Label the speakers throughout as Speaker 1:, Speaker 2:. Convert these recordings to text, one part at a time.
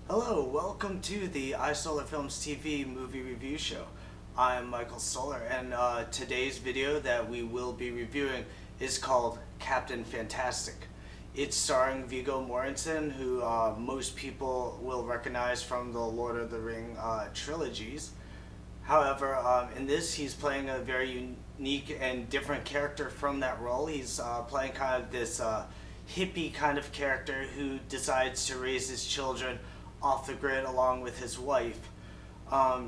Speaker 1: Hello, welcome to the Stoller Films TV movie review show. I'm Michael Stoller, and today's video that we will be reviewing is called Captain Fantastic. It's starring Viggo Mortensen, who most people will recognize from the Lord of the Ring trilogies. However, in this, he's playing a very unique and different character from that role. He's playing kind of this hippie kind of character who decides to raise his children off the grid along with his wife.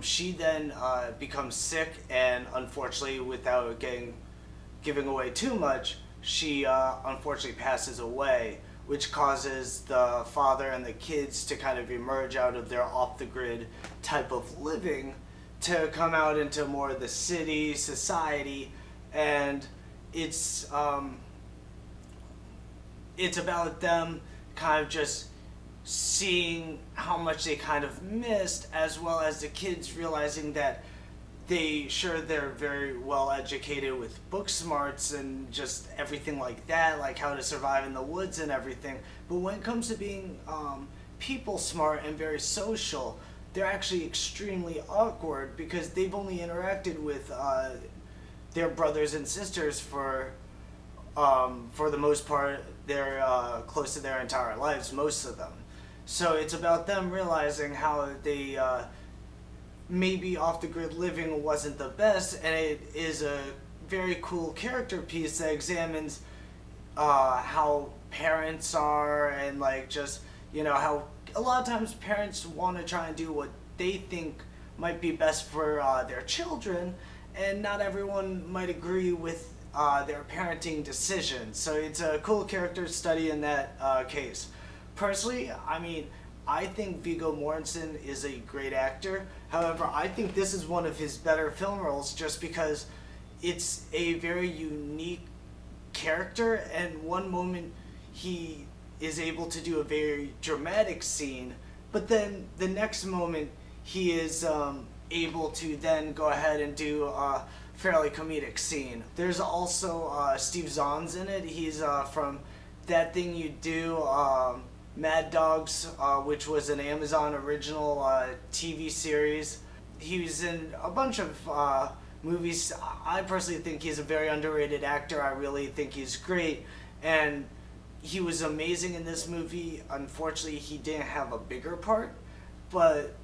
Speaker 1: She then becomes sick, and unfortunately, without giving away too much, she unfortunately passes away, which causes the father and the kids to kind of emerge out of their off the grid type of living to come out into more of the city society. And it's about them kind of just seeing how much they kind of missed, as well as the kids realizing that they're very well educated with book smarts and just everything like that, like how to survive in the woods and everything. But when it comes to being people smart and very social, they're actually extremely awkward because they've only interacted with their brothers and sisters for the most part. They're close to their entire lives, most of them. So it's about them realizing how they maybe off the grid living wasn't the best, and it is a very cool character piece that examines how parents are, and like just how a lot of times parents want to try and do what they think might be best for their children, and not everyone might agree with their parenting decisions. So it's a cool character study in that case. Personally, I think Viggo Mortensen is a great actor. However, I think this is one of his better film roles just because it's a very unique character, and one moment he is able to do a very dramatic scene, but then the next moment he is able to then go ahead and do a fairly comedic scene. There's also Steve Zahn's in it. He's from That Thing You Do, Mad Dogs, which was an Amazon original TV series. He was in a bunch of movies. I personally think he's a very underrated actor. I really think he's great, and he was amazing in this movie. Unfortunately, he didn't have a bigger part, but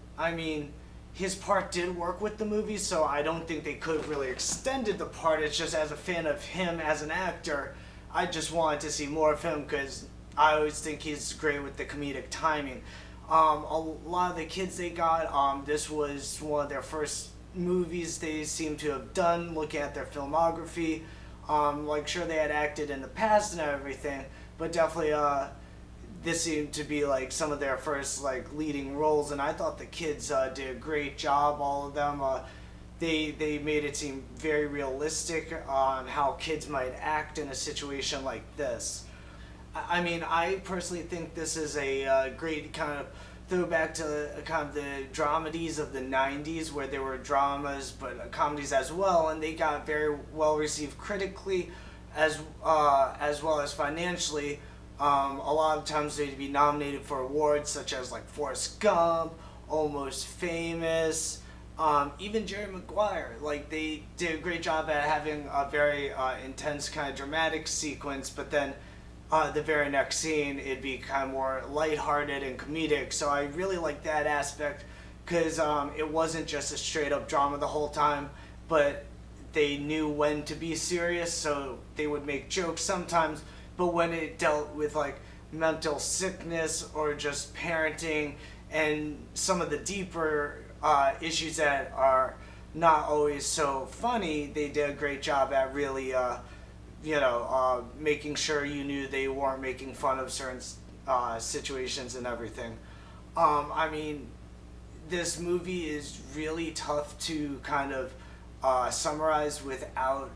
Speaker 1: his part did work with the movie, so I don't think they could have really extended the part. It's just, as a fan of him as an actor, I just wanted to see more of him because I always think he's great with the comedic timing. A lot of the kids they got, this was one of their first movies they seem to have done, looking at their filmography. Sure, they had acted in the past and everything, but definitely this seemed to be like some of their first leading roles, and I thought the kids did a great job. All of them, they made it seem very realistic on how kids might act in a situation like this. I personally think this is a great kind of throwback to kind of the dramedies of the 90s, where there were dramas but comedies as well, and they got very well received critically as well as financially. A lot of times they'd be nominated for awards such as Forrest Gump, Almost Famous, even Jerry Maguire. They did a great job at having a very intense kind of dramatic sequence, but then the very next scene it'd be kind of more lighthearted and comedic. So I really like that aspect because it wasn't just a straight up drama the whole time, but they knew when to be serious, so they would make jokes sometimes, but when it dealt with mental sickness or just parenting and some of the deeper issues that are not always so funny, they did a great job at really making sure you knew they weren't making fun of certain situations and everything. This movie is really tough to kind of summarize without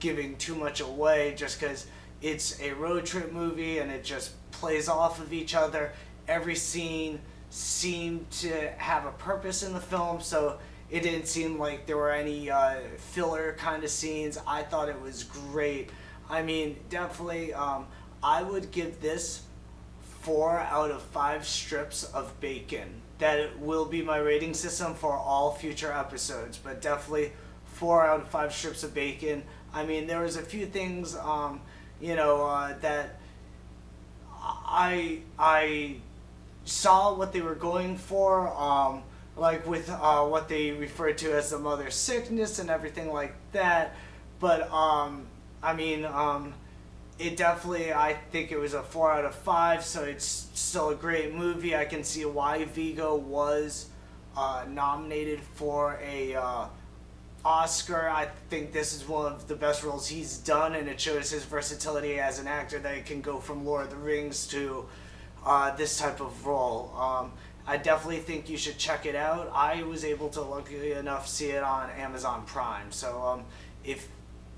Speaker 1: giving too much away, just because it's a road trip movie and it just plays off of each other. Every scene seemed to have a purpose in the film, so it didn't seem like there were any filler kind of scenes. I thought it was great. Definitely, I would give this 4 out of 5 strips of bacon. That will be my rating system for all future episodes, but definitely 4 out of 5 strips of bacon. I mean, there was a few things, that I saw what they were going for, like with what they referred to as the mother sickness and everything like that. But I mean, it definitely, I think it was a 4 out of 5, so it's still a great movie. I can see why Vigo was nominated for a Oscar. I think this is one of the best roles he's done, and it shows his versatility as an actor, that he can go from Lord of the Rings to this type of role. I definitely think you should check it out. I was able to, luckily enough, see it on Amazon Prime. So if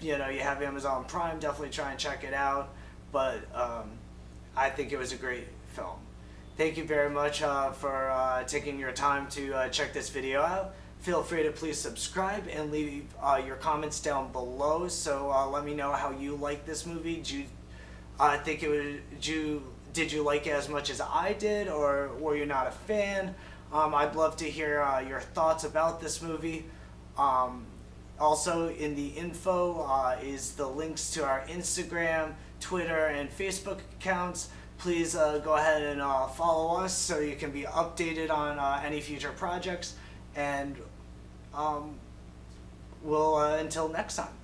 Speaker 1: you have Amazon Prime, definitely try and check it out. But I think it was a great film. Thank you very much for taking your time to check this video out. Feel free to please subscribe and leave your comments down below. So let me know how you like this movie. Did you like it as much as I did, or were you not a fan? I'd love to hear your thoughts about this movie. Also, in the info is the links to our Instagram, Twitter, and Facebook accounts. Please go ahead and follow us so you can be updated on any future projects. And we'll until next time.